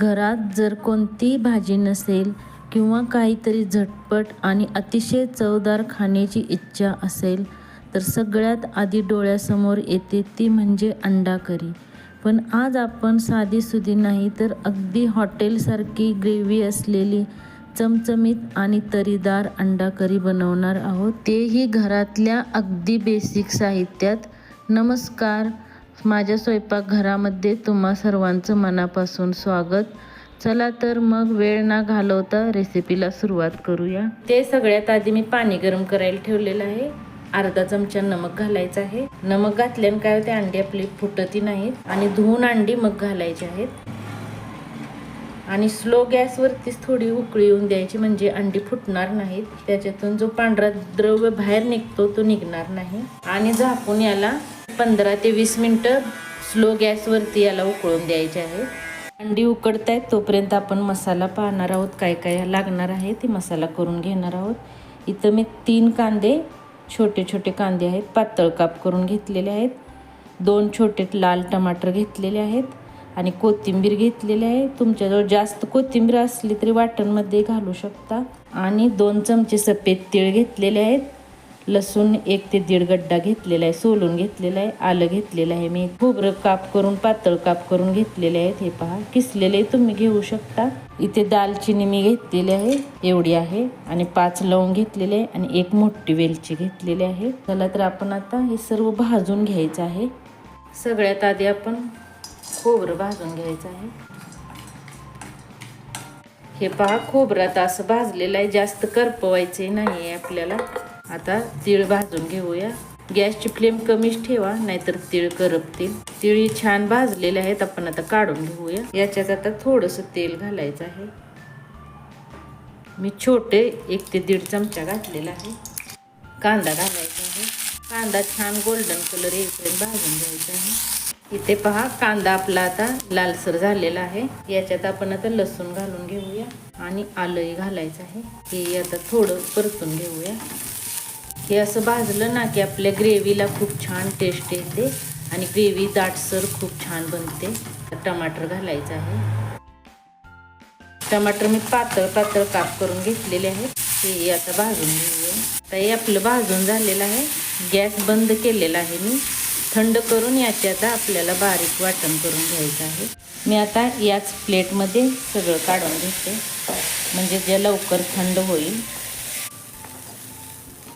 घरात जर कोणतीही भाजी नसेल किंवा काहीतरी झटपट आणि अतिशय चवदार खाण्याची इच्छा असेल तर सगळ्यात आधी डोळ्यासमोर येते ती म्हणजे अंडा करी. पण आज आपण साधीसुधी नाही तर अगदी हॉटेलसारखी ग्रेव्ही असलेली चमचमीत आणि तरीदार अंडा करी बनवणार आहोत, तेही घरातल्या अगदी बेसिक साहित्यात. नमस्कार, माझ्या स्वयंपाकघरामध्ये तुम्हा सर्वांचं मनापासून स्वागत. चला तर मग वेळ न घालवता रेसिपीला सुरुवात करूया. ते सगळ्यात आधी मी पाणी गरम करायला ठेवलेलं आहे. अर्धा चमचा नमक घालायचं आहे. नमक घातल्याने काय होते, अंडी आपली फुटती नाहीत आणि धुवून अंडी मग घालायची आहेत. आणि स्लो गॅसवरतीच थोडी उकळी येऊन द्यायची, म्हणजे अंडी फुटणार नाहीत. त्याच्यातून जो पांढरा द्रव्य बाहेर निघतो तो निघणार नाही. आणि झाकून याला 15 ते 20 मिनटं स्लो गॅसवरती याला उकळून द्यायचे आहे. अंडी उकडत आहेत तोपर्यंत आपण मसाला पाहणार आहोत, काय काय लागणार आहे ते मसाला करून घेणार आहोत. इथं मी 3 कांदे, छोटे छोटे कांदे आहेत, पातळ काप करून घेतलेले आहेत. 2 छोटे लाल टमाटर घेतलेले आहेत आणि कोथिंबीर घेतलेली आहे. तुमच्याजवळ जास्त कोथिंबीर असली तरी वाटणमध्ये घालू शकता. आणि 2 चमचे सफेद तीळ घेतलेले आहेत. लसूण 1 ते 1.5 गड्डा घेतलेला आहे, सोलून घेतलेला आहे. आलं घेतलेलं आहे मी. खोबरं काप करून पातळ काप करून घेतलेले आहेत. हे पहा, किसलेले तुम्ही घेऊ शकता. इथे दालचिनी मी घेतलेली आहे, एवढी आहे. आणि 5 लवंग घेतलेले आहे आणि 1 मोठी वेलची घेतलेली आहे. चला तर आपण आता हे सर्व भाजून घ्यायचं आहे. सगळ्यात आधी आपण खोबरं भाजून घ्यायचं आहे. हे पहा, खोबरं आता असं भाजलेलं आहे, जास्त करपवायचे नाही आहे आपल्याला. आता तीळ भाजून घेऊया. गॅसची फ्लेम कमीच ठेवा, नाहीतर तीळ करपतील. तीळ छान भाजलेले आहेत, आपण आता काढून घेऊया. याच्यात आता थोडंसं तेल घालायचं आहे. मी छोटे 1 ते 1.5 चमचा घातलेला आहे. कांदा घालायचा आहे. कांदा छान गोल्डन कलर येईपर्यंत भाजून घ्यायचा आहे. इथे पहा, कांदा आपला आता लालसर झालेला आहे. याच्यात आपण आता लसूण घालून घेऊया आणि आलंही घालायचं आहे. हे आता थोडं परतून घेऊया. हे असं भाजलं ना की आपल्या ग्रेव्हीला खूप छान टेस्ट येते आणि ग्रेव्ही दाटसर खूप छान बनते. टमाटर घालायचं आहे. टमाटर मी पातळ पातळ काप करून घेतलेले आहे. हे आता भाजून घेऊया. तर हे आपलं भाजून झालेलं आहे. गॅस बंद केलेला आहे मी. थंड करून याचे आता आपल्याला बारीक वाटण करून घ्यायचं आहे. मी आता याच प्लेटमध्ये सगळं काढून घेते, म्हणजे जे लवकर थंड होईल.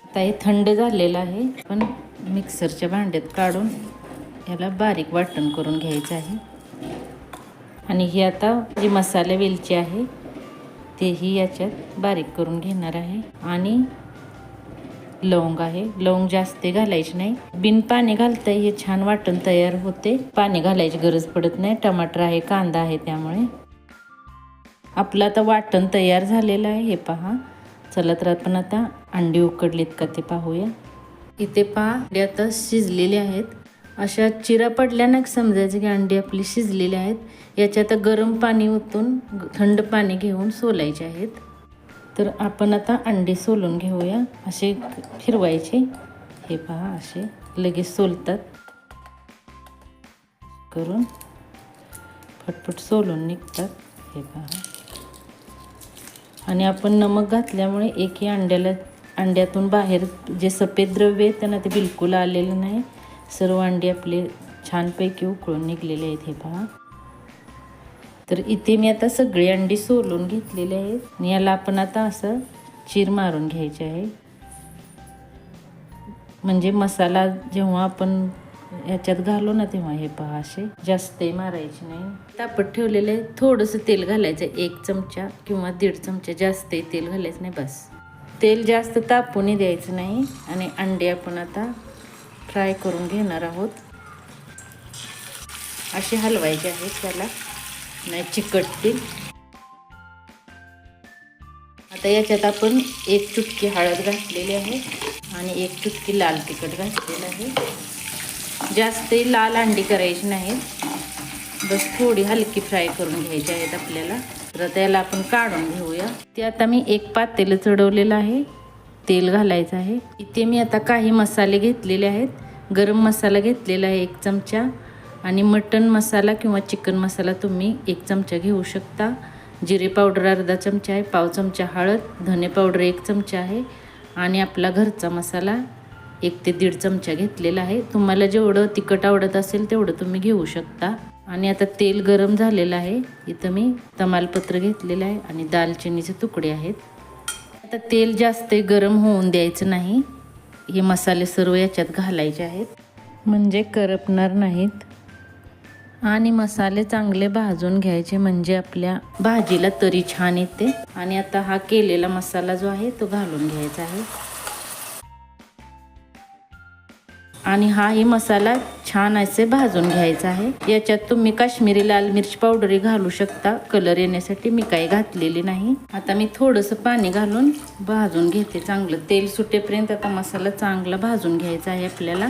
आता हे थंड झालेलं आहे. पण मिक्सरच्या भांड्यात काढून याला बारीक वाटण करून घ्यायचं आहे. आणि हे आता जे मसाले वेलची आहे तेही याच्यात बारीक करून घेणार आहे. आणि लवंग आहे. लवंग जास्त घालायची नाही, बिन पाणी घालता हे छान वाटण तयार होते. पाणी घालायची गरज पडत नाही. टमाटर आहे, कांदा आहे, त्यामुळे आपलं आता वाटण तयार झालेलं आहे. हे पहा. चला तर आपण आता अंडी उकडलीत का ते पाहूया. इथे पहा, अंडी आता शिजलेली आहेत. अशा चिरा पडल्यानं समजायचं की अंडी आपली शिजलेली आहेत. याच्यात गरम पाणी ओतून थंड पाणी घेऊन सोलायचे आहेत. तर आपण आता अंडी सोलून घेऊया. असे फिरवायचे. हे पहा, असे लगेच सोलतात. करून फटफट सोलून निघतात. हे पहा. आणि आपण नमक घातल्यामुळे एकही अंड्यातून बाहेर जे सफेद द्रव्य आहे त्यांना ते बिलकुल आलेलं नाही. सर्व अंडी आपले छानपैकी उकळून निघलेले आहेत. हे पहा. तर इथे मी आता सगळी अंडी सोलून घेतलेली आहेत. आणि याला आपण आता असं चीर मारून घ्यायचे आहे, म्हणजे मसाला जेव्हा आपण याच्यात घालू ना तेव्हा. हे पहा, असे जास्तही मारायचे नाही. तापत ठेवलेलं आहे. थोडंसं तेल घालायचं, 1 चमचा किंवा 1.5 चमचा. जास्तही तेल घालायचं नाही, बस. तेल जास्त तापूनही द्यायचं नाही. आणि अंडे आपण आता फ्राय करून घेणार आहोत. असे हलवायचे आहेत त्याला, नाही चिकटतील. आता याच्यात आपण 1 चुटकी हळद घातलेली आहे आणि 1 चुटकी लाल तिखट घातलेलं आहे. जास्तही लाल अंडी करायची नाही, बस थोडी हलकी फ्राय करून घ्यायची आहेत आपल्याला. तर त्याला आपण काढून घेऊया. ते आता मी 1 पातेलं चढवलेलं आहे. तेल घालायचं आहे. इथे मी आता काही मसाले घेतलेले आहेत. गरम मसाला घेतलेला आहे 1 चमचा. आणि मटण मसाला किंवा चिकन मसाला तुम्ही 1 चमचा घेऊ शकता. जिरे पावडर अर्धा चमचा आहे, पाव चमचा हळद, धने पावडर 1 चमचा आहे आणि आपला घरचा मसाला 1 ते 1.5 चमचा घेतलेला आहे. तुम्हाला जेवढं तिखट आवडत असेल तेवढं तुम्ही घेऊ शकता. आणि आता तेल गरम झालेलं आहे. इथं मी तमालपत्र घेतलेलं आहे आणि दालचिनीचे तुकडे आहेत. आता तेल जास्त गरम होऊन द्यायचं नाही. हे मसाले सर्व याच्यात घालायचे आहेत म्हणजे करपणार नाहीत. आणि मसाले चांगले भाजून घ्यायचे म्हणजे आपल्या भाजीला तरी छान येते. आणि आता हा केलेला मसाला जो आहे तो घालून घ्यायचा आहे. आणि हाही मसाला छान असे भाजून घ्यायचा आहे. याच्यात तुम्ही काश्मीरी लाल मिरची पावडरही घालू शकता कलर येण्यासाठी. मी काही घातलेली नाही. आता मी थोडंसं पाणी घालून भाजून घेते चांगलं. तेल सुटेपर्यंत आता मसाला चांगला भाजून घ्यायचा आहे आपल्याला.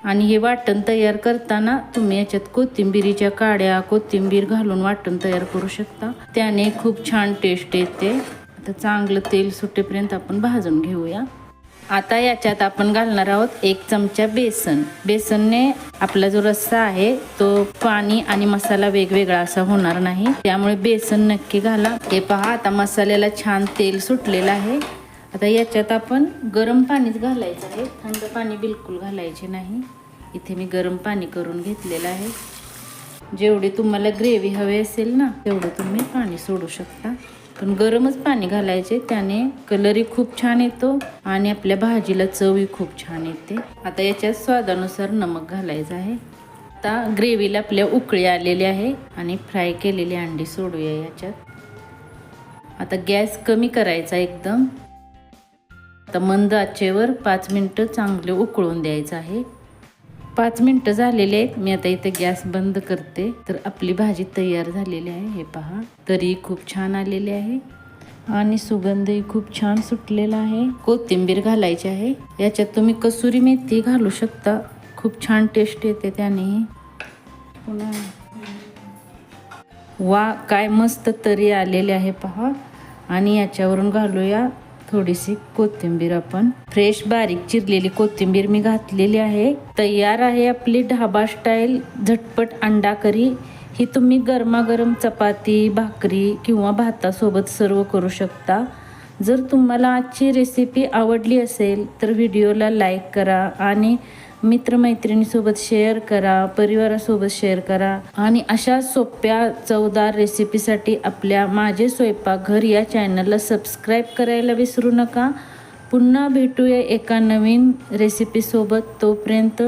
आणि हे वाटण तयार करताना तुम्ही याच्यात कोथिंबीरीच्या काड्या, कोथिंबीर घालून वाटण तयार करू शकता. त्याने खूप छान टेस्ट येते. आता चांगलं तेल सुटेपर्यंत आपण भाजून घेऊया. आता याच्यात आपण घालणार आहोत 1 चमचा बेसन. बेसनने आपला जो रस्सा आहे तो पाणी आणि मसाला वेगवेगळा असा होणार नाही. त्यामुळे बेसन नक्की घाला. हे पहा आता मसाल्याला छान तेल सुटलेलं आहे. आता याच्यात आपण गरम पाणीच घालायचं आहे. थंड पाणी बिलकुल घालायचे नाही. इथे मी गरम पाणी करून घेतलेलं आहे. जेवढी तुम्हाला ग्रेव्ही हवी असेल ना तेवढं तुम्ही पाणी सोडू शकता. पण गरमच पाणी घालायचे. त्याने कलरही खूप छान येतो आणि आपल्या भाजीला चवही खूप छान येते. आता याच्यात स्वादानुसार नमक घालायचं आहे. आता ग्रेव्हीला आपल्या उकळी आलेली आहे आणि फ्राय केलेली अंडी सोडूया याच्यात. आता गॅस कमी करायचा एकदम. आता मंद आचेवर 5 मिनटं चांगले उकळून द्यायचं आहे. 5 मिनटं झालेले आहेत. मी आता इथे गॅस बंद करते. तर आपली भाजी तयार झालेली आहे. हे पहा तरी खूप छान आलेली आहे आणि सुगंधही खूप छान सुटलेला आहे. कोथिंबीर घालायची आहे. याच्यात तुम्ही कसुरी मेथी घालू शकता. खूप छान टेस्ट येते त्याने. पुन्हा वा काय मस्त तरी आलेले आहे पहा. आणि याच्यावरून घालूया थोडीशी कोथिंबीर. आपण फ्रेश बारीक चिरलेली कोथिंबीर मी घातलेली आहे. तयार आहे आपली ढाबा स्टाईल झटपट अंडा करी. ही तुम्ही गरमागरम चपाती, भाकरी किंवा भातासोबत सर्व करू शकता. जर तुम्हाला आजची रेसिपी आवडली असेल तर व्हिडिओला लाईक करा आणि मित्रमैत्रिणीसोबत शेअर करा, परिवारासोबत शेअर करा. आणि अशा सोप्या चवदार रेसिपीसाठी आपल्या माझे स्वयंपाकघर या चॅनलला सबस्क्राईब करायला विसरू नका. पुन्हा भेटूया एका नवीन रेसिपीसोबत. तोपर्यंत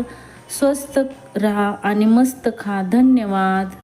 स्वस्त राहा आणि मस्त खा. धन्यवाद.